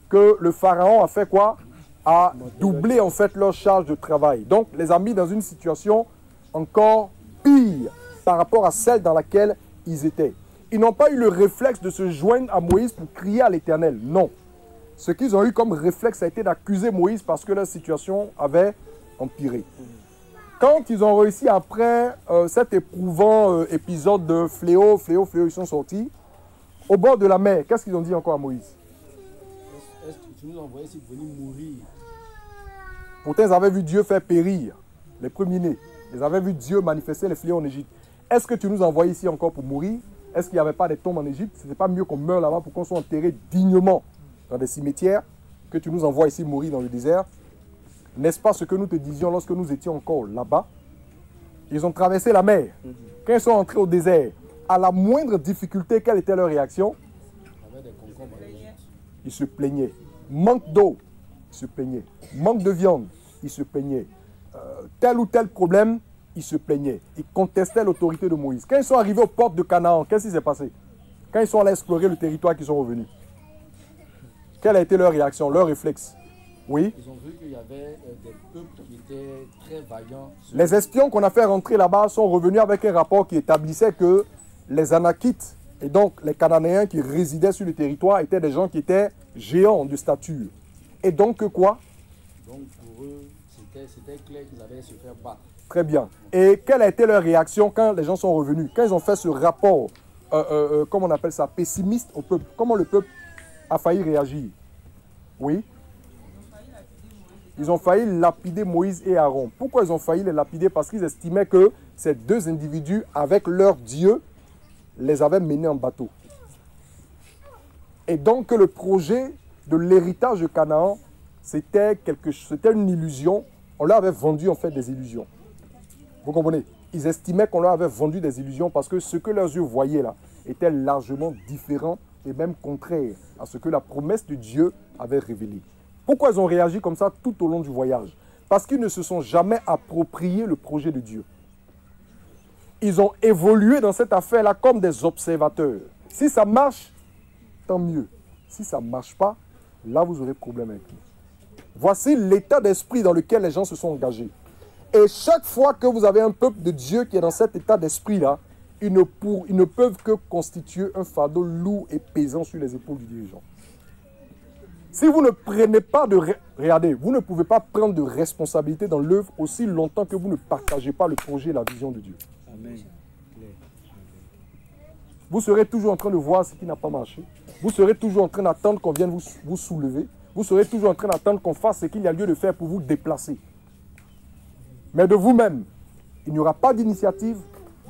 que le Pharaon a fait quoi? A doublé en fait leur charge de travail. Donc les a mis dans une situation encore pire par rapport à celle dans laquelle ils étaient. Ils n'ont pas eu le réflexe de se joindre à Moïse pour crier à l'Éternel. Non. Ce qu'ils ont eu comme réflexe a été d'accuser Moïse parce que leur situation avait empiré. Quand ils ont réussi après cet éprouvant épisode de fléau, ils sont sortis, au bord de la mer, qu'est-ce qu'ils ont dit encore à Moïse? Est-ce que tu nous envoyais si vous veniez mourir? Pourtant, ils avaient vu Dieu faire périr les premiers-nés. Ils avaient vu Dieu manifester les fléaux en Égypte. Est-ce que tu nous envoies ici encore pour mourir? Est-ce qu'il n'y avait pas des tombes en Égypte? Ce n'était pas mieux qu'on meure là-bas pour qu'on soit enterré dignement dans des cimetières que tu nous envoies ici mourir dans le désert? N'est-ce pas ce que nous te disions lorsque nous étions encore là-bas? Ils ont traversé la mer. Quand ils sont entrés au désert, à la moindre difficulté, quelle était leur réaction? Il y avait des concombres en Égypte. Ils se plaignaient. Manque d'eau, ils se plaignaient. Manque de viande, ils se plaignaient. Tel ou tel problème, ils se plaignaient. Ils contestaient l'autorité de Moïse. Quand ils sont arrivés aux portes de Canaan, qu'est-ce qui s'est passé? Quand ils sont allés explorer le territoire qu'ils sont revenus, quelle a été leur réaction, leur réflexe? Oui. Ils ont vu qu'il y avait des peuples qui étaient très vaillants. Les espions qu'on a fait rentrer là-bas sont revenus avec un rapport qui établissait que les Anakites et donc les Cananéens qui résidaient sur le territoire étaient des gens qui étaient géants de stature. Et donc quoi? Donc pour eux, c'était clair qu'ils allaient se faire battre. Très bien. Et quelle a été leur réaction quand les gens sont revenus? Quand ils ont fait ce rapport, comment on appelle ça, pessimiste au peuple, comment le peuple a failli réagir? Oui. Ils ont failli lapider Moïse et Aaron. Pourquoi ils ont failli les lapider? Parce qu'ils estimaient que ces deux individus, avec leur Dieu, les avaient menés en bateau. Et donc le projet de l'héritage de Canaan, c'était une illusion. On leur avait vendu en fait des illusions. Vous comprenez? Ils estimaient qu'on leur avait vendu des illusions parce que ce que leurs yeux voyaient là était largement différent et même contraire à ce que la promesse de Dieu avait révélé. Pourquoi ils ont réagi comme ça tout au long du voyage? Parce qu'ils ne se sont jamais approprié le projet de Dieu. Ils ont évolué dans cette affaire-là comme des observateurs. Si ça marche, tant mieux. Si ça ne marche pas, là vous aurez problème avec lui. Voici l'état d'esprit dans lequel les gens se sont engagés. Et chaque fois que vous avez un peuple de Dieu qui est dans cet état d'esprit-là, ils ne peuvent que constituer un fardeau lourd et pesant sur les épaules du dirigeant. Si vous ne prenez pas de... Regardez, vous ne pouvez pas prendre de responsabilité dans l'œuvre aussi longtemps que vous ne partagez pas le projet et la vision de Dieu. Amen. Vous serez toujours en train de voir ce qui n'a pas marché. Vous serez toujours en train d'attendre qu'on vienne vous soulever. Vous serez toujours en train d'attendre qu'on fasse ce qu'il y a lieu de faire pour vous déplacer. Mais de vous-même, il n'y aura pas d'initiative.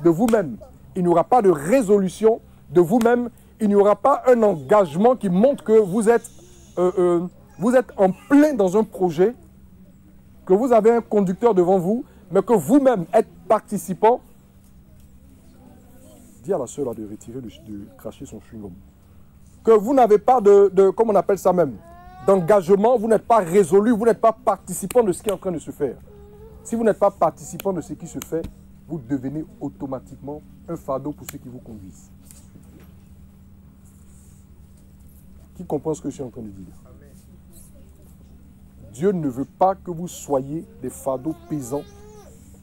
De vous-même, il n'y aura pas de résolution. De vous-même, il n'y aura pas un engagement qui montre que vous êtes en plein dans un projet, que vous avez un conducteur devant vous, mais que vous-même êtes participant. Dis à la sœur là de retirer, de cracher son chewing-gum. Que vous n'avez pas comment on appelle ça même, d'engagement, vous n'êtes pas résolu, vous n'êtes pas participant de ce qui est en train de se faire. Si vous n'êtes pas participant de ce qui se fait, vous devenez automatiquement un fardeau pour ceux qui vous conduisent. Qui comprend ce que je suis en train de dire? Dieu ne veut pas que vous soyez des fardeaux pesants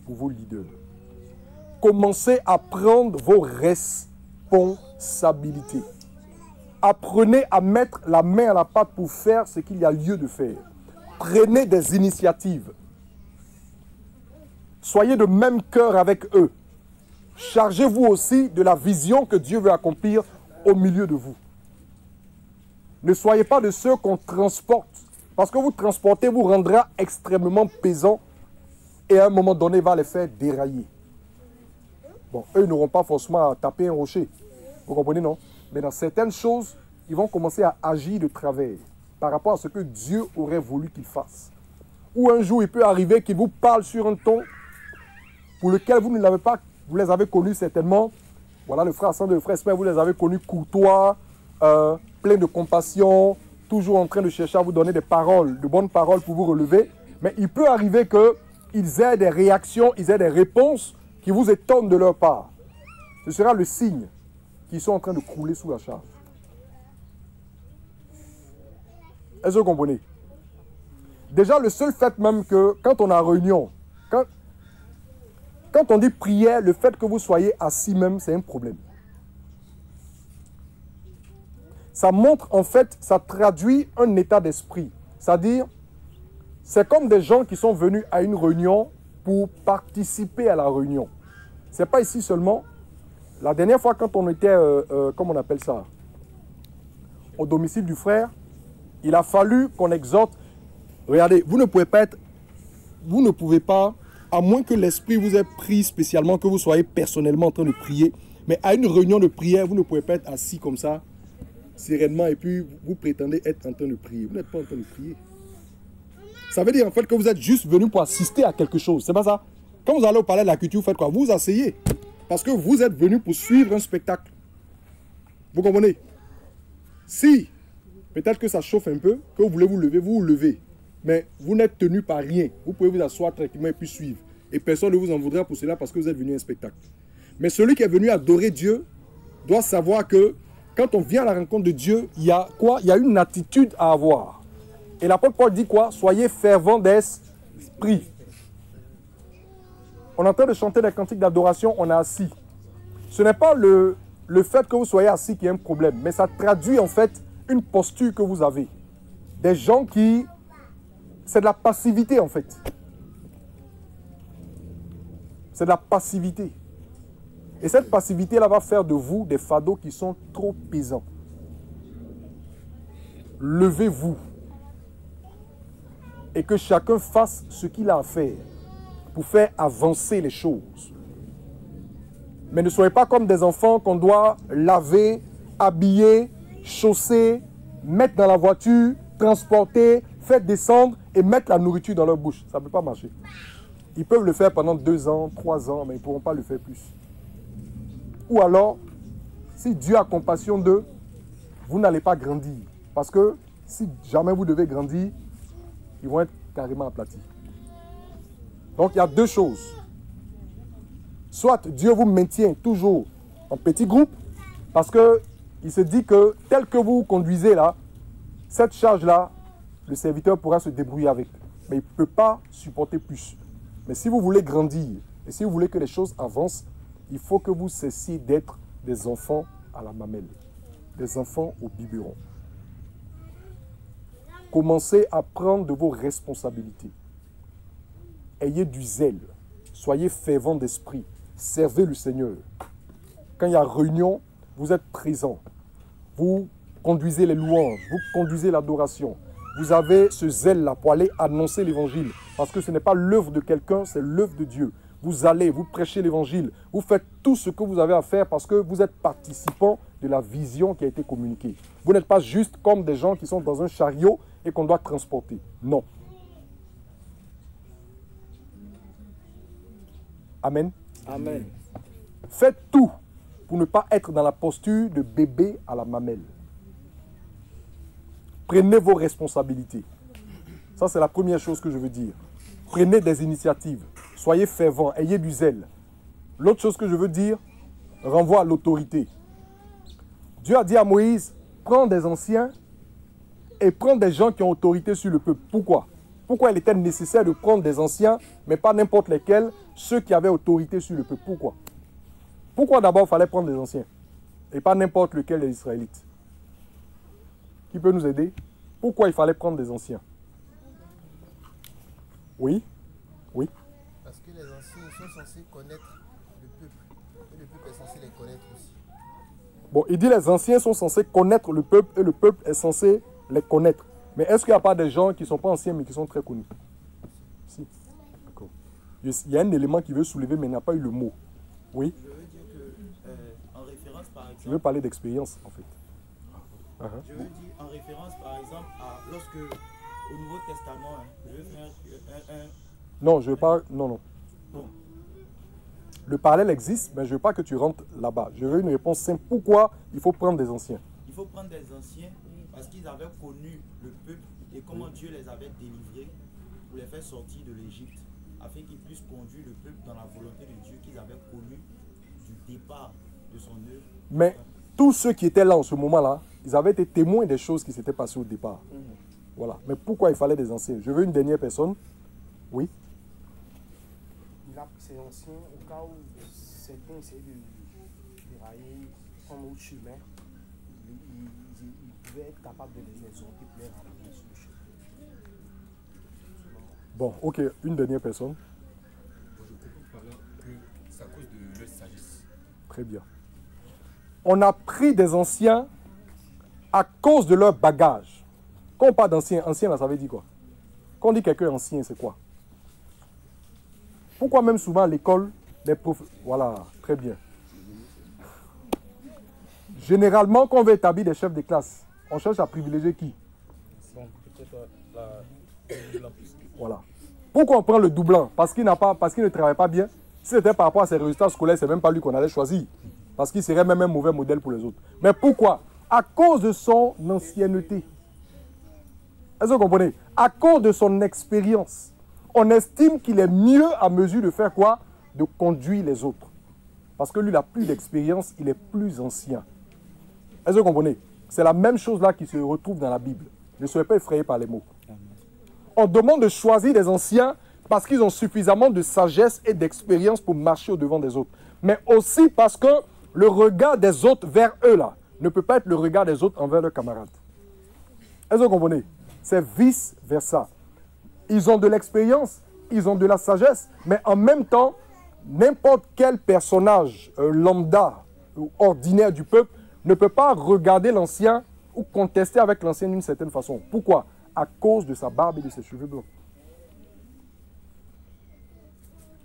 pour vos leaders. Commencez à prendre vos responsabilités. Apprenez à mettre la main à la pâte pour faire ce qu'il y a lieu de faire. Prenez des initiatives. Soyez de même cœur avec eux. Chargez-vous aussi de la vision que Dieu veut accomplir au milieu de vous. Ne soyez pas de ceux qu'on transporte. Parce que vous transportez vous rendra extrêmement pesant et à un moment donné va les faire dérailler. Bon, eux n'auront pas forcément à taper un rocher. Vous comprenez, non? Mais dans certaines choses, ils vont commencer à agir de travers par rapport à ce que Dieu aurait voulu qu'ils fassent. Ou un jour, il peut arriver qu'ils vous parlent sur un ton pour lequel vous ne l'avez pas, vous les avez connus certainement. Voilà, le frère Sandro et le frère Esmer, vous les avez connus courtois, pleins de compassion, toujours en train de chercher à vous donner des paroles, de bonnes paroles pour vous relever. Mais il peut arriver qu'ils aient des réactions, ils aient des réponses qui vous étonnent de leur part. Ce sera le signe qu'ils sont en train de crouler sous la charge. Est-ce que vous comprenez? Déjà, le seul fait même que quand on a réunion, quand on dit prière, le fait que vous soyez assis même, c'est un problème. Ça montre, en fait, ça traduit un état d'esprit. C'est-à-dire, c'est comme des gens qui sont venus à une réunion pour participer à la réunion. Ce n'est pas ici seulement. La dernière fois, quand on était, comment on appelle ça, au domicile du frère, il a fallu qu'on exhorte. Regardez, vous ne pouvez pas, à moins que l'esprit vous ait pris spécialement, que vous soyez personnellement en train de prier, mais à une réunion de prière, vous ne pouvez pas être assis comme ça, sereinement, et puis vous prétendez être en train de prier. Vous n'êtes pas en train de prier. Ça veut dire en fait que vous êtes juste venu pour assister à quelque chose. C'est pas ça? Quand vous allez au palais de la culture, vous faites quoi? Vous vous asseyez. Parce que vous êtes venu pour suivre un spectacle. Vous comprenez? Si, peut-être que ça chauffe un peu, que vous voulez vous lever, vous vous levez. Mais vous n'êtes tenu par rien. Vous pouvez vous asseoir tranquillement et puis suivre. Et personne ne vous en voudra pour cela parce que vous êtes venu à un spectacle. Mais celui qui est venu adorer Dieu doit savoir que quand on vient à la rencontre de Dieu, il y a quoi? Il y a une attitude à avoir. Et l'apôtre Paul dit quoi? Soyez fervents d'esprit. On est en train de chanter des cantiques d'adoration, on est assis. Ce n'est pas le fait que vous soyez assis qui est un problème, mais ça traduit en fait une posture que vous avez. Des gens qui... C'est de la passivité en fait. C'est de la passivité. Et cette passivité-là va faire de vous des fardeaux qui sont trop pesants. Levez-vous. Et que chacun fasse ce qu'il a à faire pour faire avancer les choses. Mais ne soyez pas comme des enfants qu'on doit laver, habiller, chausser, mettre dans la voiture, transporter, faire descendre et mettre la nourriture dans leur bouche. Ça ne peut pas marcher. Ils peuvent le faire pendant 2 ans, 3 ans, mais ils ne pourront pas le faire plus. Ou alors, si Dieu a compassion d'eux, vous n'allez pas grandir. Parce que si jamais vous devez grandir, ils vont être carrément aplatis. Donc il y a 2 choses. Soit Dieu vous maintient toujours en petit groupe, parce qu'il se dit que tel que vous conduisez là, cette charge-là, le serviteur pourra se débrouiller avec. Mais il ne peut pas supporter plus. Mais si vous voulez grandir, et si vous voulez que les choses avancent, il faut que vous cessiez d'être des enfants à la mamelle, des enfants au biberon. Commencez à prendre de vos responsabilités. Ayez du zèle. Soyez fervents d'esprit. Servez le Seigneur. Quand il y a réunion, vous êtes présents. Vous conduisez les louanges. Vous conduisez l'adoration. Vous avez ce zèle-là pour aller annoncer l'évangile. Parce que ce n'est pas l'œuvre de quelqu'un, c'est l'œuvre de Dieu. Vous allez, vous prêchez l'évangile. Vous faites tout ce que vous avez à faire parce que vous êtes participants de la vision qui a été communiquée. Vous n'êtes pas juste comme des gens qui sont dans un chariot et qu'on doit transporter. Non. Amen. Amen. Faites tout pour ne pas être dans la posture de bébé à la mamelle. Prenez vos responsabilités. Ça, c'est la première chose que je veux dire. Prenez des initiatives. Soyez fervents. Ayez du zèle. L'autre chose que je veux dire renvoie à l'autorité. Dieu a dit à Moïse, prends des anciens et prends des gens qui ont autorité sur le peuple. Pourquoi? Pourquoi il était nécessaire de prendre des anciens, mais pas n'importe lesquels, ceux qui avaient autorité sur le peuple? Pourquoi? Pourquoi d'abord il fallait prendre des anciens et pas n'importe lequel des Israélites? Qui peut nous aider? Pourquoi il fallait prendre des anciens? Oui. Oui. Parce que les anciens ils sont censés connaître le peuple. Et le peuple est censé les connaître aussi. Bon, il dit les anciens sont censés connaître le peuple et le peuple est censé les connaître. Mais est-ce qu'il n'y a pas des gens qui ne sont pas anciens mais qui sont très connus? Si. D'accord. Il y a un élément qui veut soulever mais il n'a pas eu le mot. Oui. Je veux dire que, en référence par exemple... Je veux parler d'expérience en fait. Je veux dire en référence par exemple à lorsque au Nouveau Testament, je veux faire un... Non, je ne veux pas... Non, non. Bon. Le parallèle existe, mais je ne veux pas que tu rentres là-bas. Je veux une réponse simple. Pourquoi il faut prendre des anciens? Il faut prendre des anciens parce qu'ils avaient connu le peuple et comment Dieu les avait délivrés pour les faire sortir de l'Égypte, afin qu'ils puissent conduire le peuple dans la volonté de Dieu qu'ils avaient connu du départ de son œuvre. Mais tous ceux qui étaient là en ce moment-là, ils avaient été témoins des choses qui s'étaient passées au départ. Voilà. Mais pourquoi il fallait des anciens? Je veux une dernière personne. Oui. Il a pris ses anciens au cas où certains essayaient de railler comme autre chemin. Il pouvait être capable de les exhorter pour les ramener sur le chemin. Bon, ok. Une dernière personne. Je comprends par là que c'est à cause de leur sagesse. Très bien. On a pris des anciens à cause de leur bagage. Quand on parle d'anciens, ancien là, ça veut dire quoi? Quand on dit quelqu'un ancien, c'est quoi? Pourquoi même souvent à l'école, les profs... Voilà, très bien. Généralement, quand on veut établir des chefs de classe, on cherche à privilégier qui? Bon, peut-être le blanc. Voilà. Pourquoi on prend le doublant? Parce qu'il ne travaille pas bien. Si c'était par rapport à ses résultats scolaires, c'est même pas lui qu'on allait choisir. Parce qu'il serait même un mauvais modèle pour les autres. Mais pourquoi? À cause de son ancienneté. Est-ce que vous comprenez? À cause de son expérience. On estime qu'il est mieux à mesure de faire quoi? De conduire les autres. Parce que lui, il a plus d'expérience, il est plus ancien. Est-ce que vous comprenez? C'est la même chose là qui se retrouve dans la Bible. Ne soyez pas effrayés par les mots. On demande de choisir des anciens parce qu'ils ont suffisamment de sagesse et d'expérience pour marcher au-devant des autres. Mais aussi parce que le regard des autres vers eux là ne peut pas être le regard des autres envers leurs camarades. Est-ce que vous comprenez? C'est vice-versa. Ils ont de l'expérience, ils ont de la sagesse, mais en même temps, n'importe quel personnage lambda ou ordinaire du peuple ne peut pas regarder l'ancien ou contester avec l'ancien d'une certaine façon. Pourquoi? À cause de sa barbe et de ses cheveux blancs.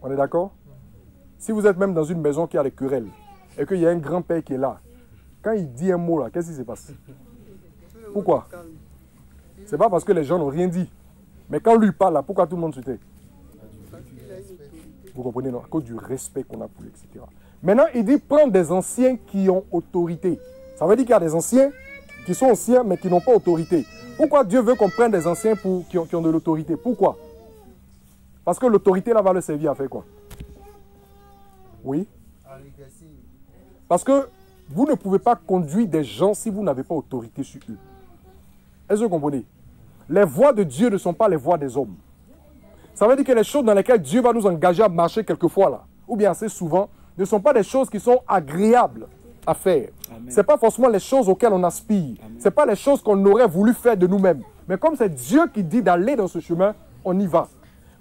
On est d'accord? Si vous êtes même dans une maison qui a des querelles et qu'il y a un grand-père qui est là, quand il dit un mot là, qu'est-ce qui se passe? Pourquoi? C'est pas parce que les gens n'ont rien dit. Mais quand lui parle là, pourquoi tout le monde se tait? Vous comprenez, non? À cause du respect qu'on a pour lui, etc. Maintenant, il dit prendre des anciens qui ont autorité. Ça veut dire qu'il y a des anciens qui sont anciens mais qui n'ont pas autorité. Pourquoi Dieu veut qu'on prenne des anciens qui ont de l'autorité? Pourquoi? Parce que l'autorité là va le servir à faire quoi? Oui? Parce que vous ne pouvez pas conduire des gens si vous n'avez pas autorité sur eux. Est-ce que vous comprenez? Les voies de Dieu ne sont pas les voies des hommes. Ça veut dire que les choses dans lesquelles Dieu va nous engager à marcher quelquefois là, ou bien assez souvent, ne sont pas des choses qui sont agréables à faire. Ce n'est pas forcément les choses auxquelles on aspire. Ce n'est pas les choses qu'on aurait voulu faire de nous-mêmes. Mais comme c'est Dieu qui dit d'aller dans ce chemin, on y va.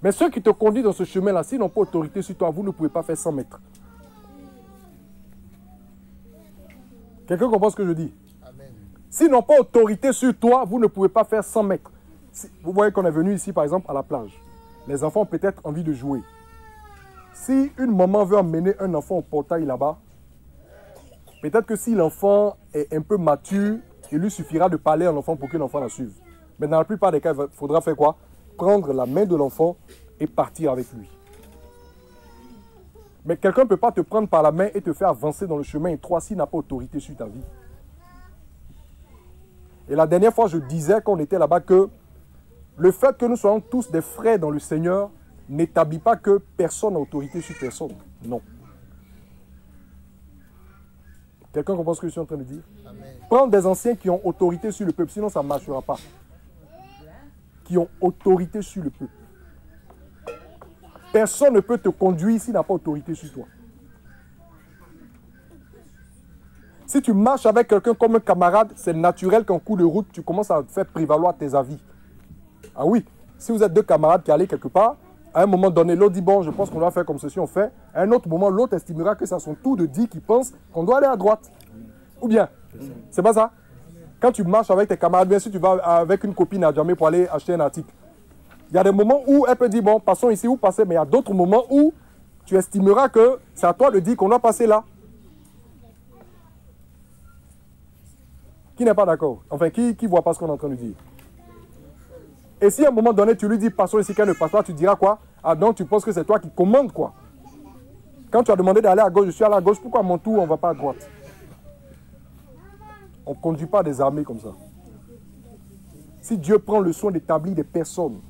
Mais ceux qui te conduisent dans ce chemin-là, s'ils n'ont pas autorité sur toi, vous ne pouvez pas faire 100 mètres. Quelqu'un comprend ce que je dis? S'ils n'ont pas autorité sur toi, vous ne pouvez pas faire 100 mètres. Vous voyez qu'on est venu ici, par exemple, à la plage. Les enfants ont peut-être envie de jouer. Si une maman veut emmener un enfant au portail là-bas, peut-être que si l'enfant est un peu mature, il lui suffira de parler à l'enfant pour que l'enfant la suive. Mais dans la plupart des cas, il faudra faire quoi? Prendre la main de l'enfant et partir avec lui. Mais quelqu'un ne peut pas te prendre par la main et te faire avancer dans le chemin étroit s'il n'a pas autorité sur ta vie. Et la dernière fois, je disais quand on était là-bas que le fait que nous soyons tous des frères dans le Seigneur n'établit pas que personne n'a autorité sur personne. Non. Quelqu'un comprend ce que je suis en train de dire? Amen. Prendre des anciens qui ont autorité sur le peuple, sinon ça ne marchera pas. Qui ont autorité sur le peuple. Personne ne peut te conduire s'il n'a pas autorité sur toi. Si tu marches avec quelqu'un comme un camarade, c'est naturel qu'en cours de route, tu commences à faire prévaloir tes avis. Ah oui, si vous êtes deux camarades qui allez quelque part, À un moment donné, l'autre dit, bon, je pense qu'on doit faire comme ceci, on fait. À un autre moment, l'autre estimera que c'est à son tour de dire qu'il pense qu'on doit aller à droite. Ou bien, c'est pas ça? Quand tu marches avec tes camarades, bien sûr, tu vas avec une copine à Djamé pour aller acheter un article. Il y a des moments où elle peut dire, bon, passons ici ou passer, mais il y a d'autres moments où tu estimeras que c'est à toi de dire qu'on doit passer là. Qui n'est pas d'accord? Enfin, qui ne voit pas ce qu'on est en train de dire? Et si à un moment donné, tu lui dis, passons ici, qu'elle ne passe pas, tu diras quoi? Ah donc, tu penses que c'est toi qui commandes, quoi. Quand tu as demandé d'aller à gauche, je suis allé à gauche, pourquoi à mon tour, on ne va pas à droite? On ne conduit pas des armées comme ça. Si Dieu prend le soin d'établir des personnes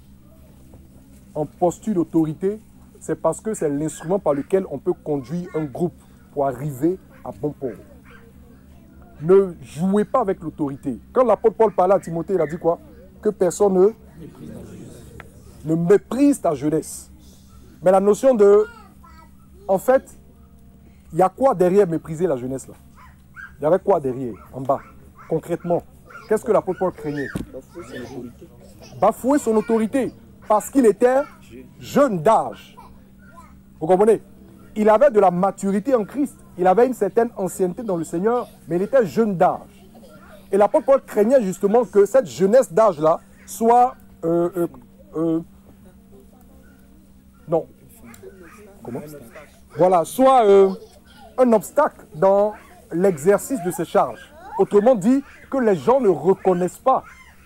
en posture d'autorité, c'est parce que c'est l'instrument par lequel on peut conduire un groupe pour arriver à bon port. Ne jouez pas avec l'autorité. Quand l'apôtre Paul parlait à Timothée, il a dit quoi? Que personne ne méprise ta jeunesse. Mais la notion de... En fait, il y a quoi derrière mépriser la jeunesse là? Il y avait quoi derrière, en bas? Concrètement, qu'est-ce que l'apôtre Paul craignait? Bafouer son autorité. Parce qu'il était jeune d'âge. Vous comprenez? Il avait de la maturité en Christ. Il avait une certaine ancienneté dans le Seigneur, mais il était jeune d'âge. Et l'apôtre Paul craignait justement que cette jeunesse d'âge-là soit... non. Comment? Voilà, soit un obstacle dans l'exercice de ses charges. Autrement dit, que les gens ne reconnaissent pas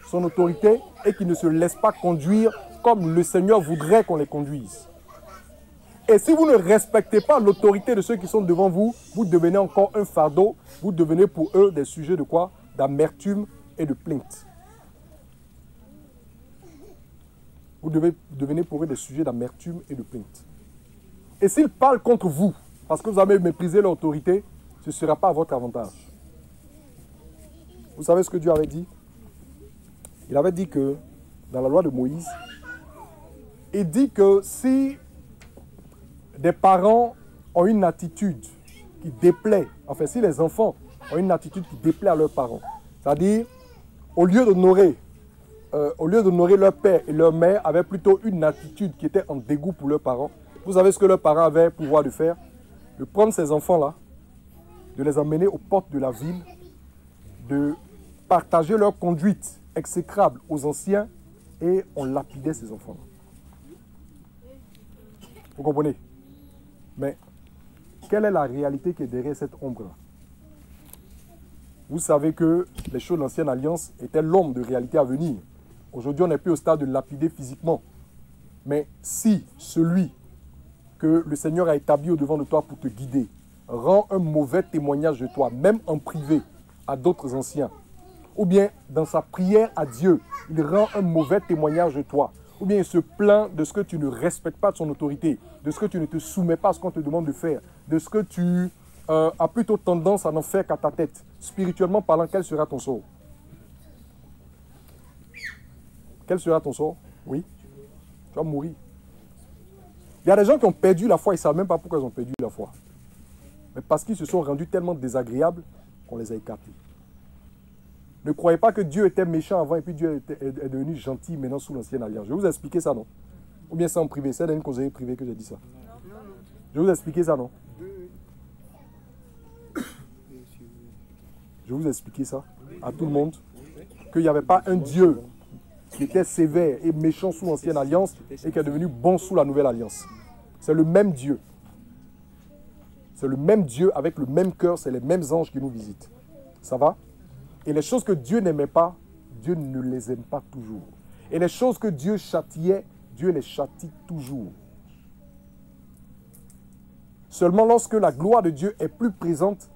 son autorité et qu'ils ne se laissent pas conduire comme le Seigneur voudrait qu'on les conduise. Et si vous ne respectez pas l'autorité de ceux qui sont devant vous, vous devenez encore un fardeau, vous devenez pour eux des sujets de quoi? D'amertume et de plainte. Vous devenez pour eux des sujets d'amertume et de plainte. Et s'ils parlent contre vous, parce que vous avez méprisé leur autorité, ce ne sera pas à votre avantage. Vous savez ce que Dieu avait dit? Il avait dit que, dans la loi de Moïse, il dit que si des parents ont une attitude qui déplaît, enfin si les enfants ont une attitude qui déplaît à leurs parents, c'est-à-dire au lieu d'honorer leur père et leur mère, avaient plutôt une attitude qui était en dégoût pour leurs parents, vous savez ce que leurs parents avaient le pouvoir de faire? De prendre ces enfants-là, de les emmener aux portes de la ville, de partager leur conduite exécrable aux anciens et on lapidait ces enfants-là. Vous comprenez? Mais quelle est la réalité qui est derrière cette ombre-là? Vous savez que les choses de l'ancienne alliance étaient l'ombre de réalité à venir. Aujourd'hui, on n'est plus au stade de lapider physiquement. Mais si celui que le Seigneur a établi au-devant de toi pour te guider rend un mauvais témoignage de toi, même en privé, à d'autres anciens, ou bien dans sa prière à Dieu, il rend un mauvais témoignage de toi, ou bien il se plaint de ce que tu ne respectes pas de son autorité, de ce que tu ne te soumets pas à ce qu'on te demande de faire, de ce que tu as plutôt tendance à n'en faire qu'à ta tête. Spirituellement parlant, quel sera ton sort? Quel sera ton sort? Oui, tu vas mourir. Il y a des gens qui ont perdu la foi, ils ne savent même pas pourquoi ils ont perdu la foi. Mais parce qu'ils se sont rendus tellement désagréables qu'on les a écartés. Ne croyez pas que Dieu était méchant avant et puis Dieu est devenu gentil maintenant sous l'ancienne alliance. Je vais vous expliquer ça, non? Ou bien c'est en privé, c'est dans une causerie privée que j'ai dit ça. Je vais vous expliquer ça, non? Je vais vous expliquer ça à tout le monde. Qu'il n'y avait pas un Dieu qui était sévère et méchant sous l'ancienne alliance et qui est devenu bon sous la nouvelle alliance. C'est le même Dieu. C'est le même Dieu avec le même cœur, c'est les mêmes anges qui nous visitent. Ça va? Et les choses que Dieu n'aimait pas, Dieu ne les aime pas toujours. Et les choses que Dieu châtiait, Dieu les châtie toujours. Seulement lorsque la gloire de Dieu est plus présente,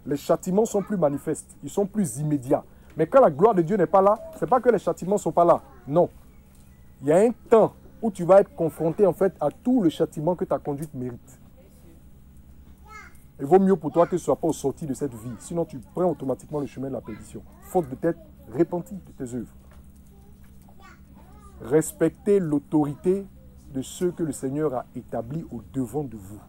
les châtiments sont plus manifestes, ils sont plus immédiats. Mais quand la gloire de Dieu n'est pas là, ce n'est pas que les châtiments ne sont pas là. Non. Il y a un temps où tu vas être confronté en fait à tout le châtiment que ta conduite mérite. Il vaut mieux pour toi que tu ne sois pas au sorti de cette vie. Sinon, tu prends automatiquement le chemin de la perdition. Faute de t'être repenti de tes œuvres. Respectez l'autorité de ceux que le Seigneur a établis au devant de vous.